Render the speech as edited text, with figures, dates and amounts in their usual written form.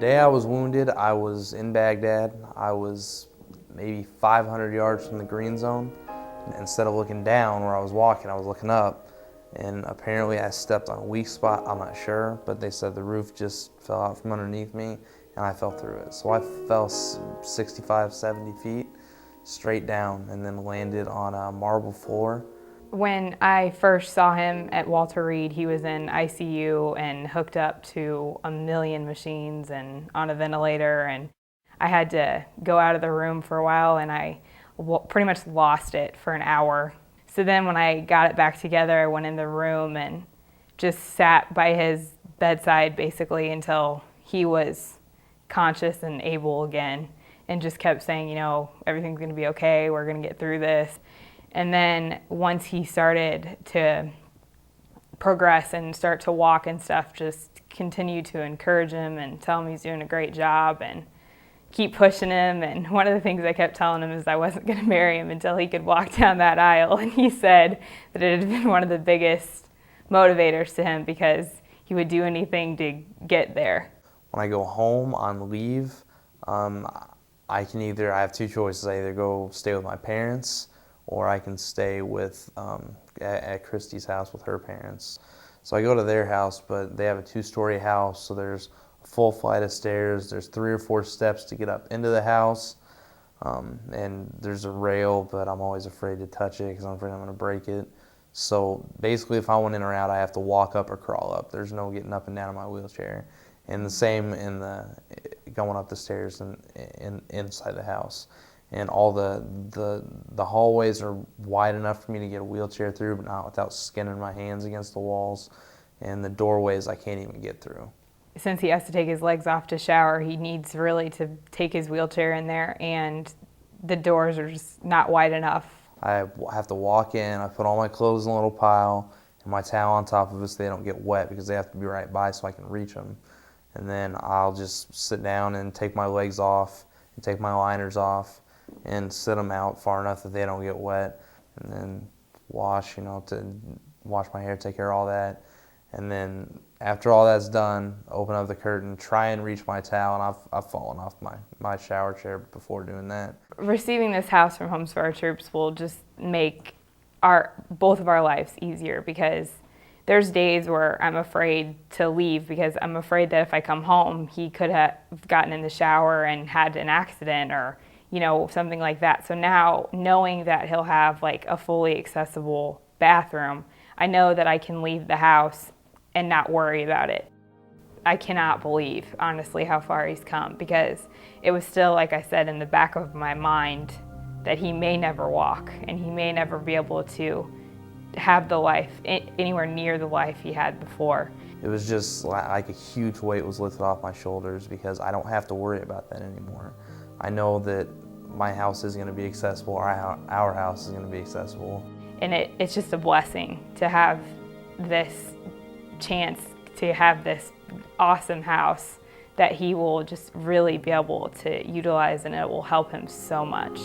day I was wounded, I was in Baghdad. I was maybe 500 yards from the green zone. Instead of looking down where I was walking, I was looking up. And apparently I stepped on a weak spot, I'm not sure, but they said the roof just fell out from underneath me and I fell through it. So I fell 65, 70 feet straight down and then landed on a marble floor. When I first saw him at Walter Reed, he was in ICU and hooked up to a million machines and on a ventilator, and I had to go out of the room for a while, and I pretty much lost it for an hour. So then when I got it back together, I went in the room and just sat by his bedside basically until he was conscious and able again, and just kept saying, you know, everything's gonna be okay, we're gonna get through this. And then once he started to progress and start to walk and stuff, just continue to encourage him and tell him he's doing a great job and keep pushing him. And one of the things I kept telling him is I wasn't going to marry him until he could walk down that aisle. And he said that it had been one of the biggest motivators to him because he would do anything to get there. When I go home on leave, I have two choices. I either go stay with my parents or I can stay with at Christy's house with her parents. So I go to their house, but they have a 2-story house, so there's a full flight of stairs. There's 3 or 4 steps to get up into the house, and there's a rail, but I'm always afraid to touch it because I'm afraid I'm going to break it. So basically, if I want in or out, I have to walk up or crawl up. There's no getting up and down in my wheelchair. And the same in going up the stairs and inside the house. And all the hallways are wide enough for me to get a wheelchair through, but not without skinning my hands against the walls. And the doorways I can't even get through. Since he has to take his legs off to shower, he needs really to take his wheelchair in there, and the doors are just not wide enough. I have to walk in, I put all my clothes in a little pile, and my towel on top of it so they don't get wet because they have to be right by so I can reach them. And then I'll just sit down and take my legs off and take my liners off and sit them out far enough that they don't get wet, and then wash, to wash my hair, take care of all that. And then after all that's done, open up the curtain, try and reach my towel, and I've fallen off my shower chair before doing that. Receiving this house from Homes for Our Troops will just make both of our lives easier, because there's days where I'm afraid to leave because I'm afraid that if I come home, he could have gotten in the shower and had an accident or something like that. So now, knowing that he'll have like a fully accessible bathroom, I know that I can leave the house and not worry about it. I cannot believe, honestly, how far he's come, because it was still, like I said, in the back of my mind that he may never walk and he may never be able to have the life anywhere near the life he had before. It was just like a huge weight was lifted off my shoulders because I don't have to worry about that anymore. I know that my house is going to be accessible, our house is going to be accessible. And it's just a blessing to have this chance to have this awesome house that he will just really be able to utilize, and it will help him so much.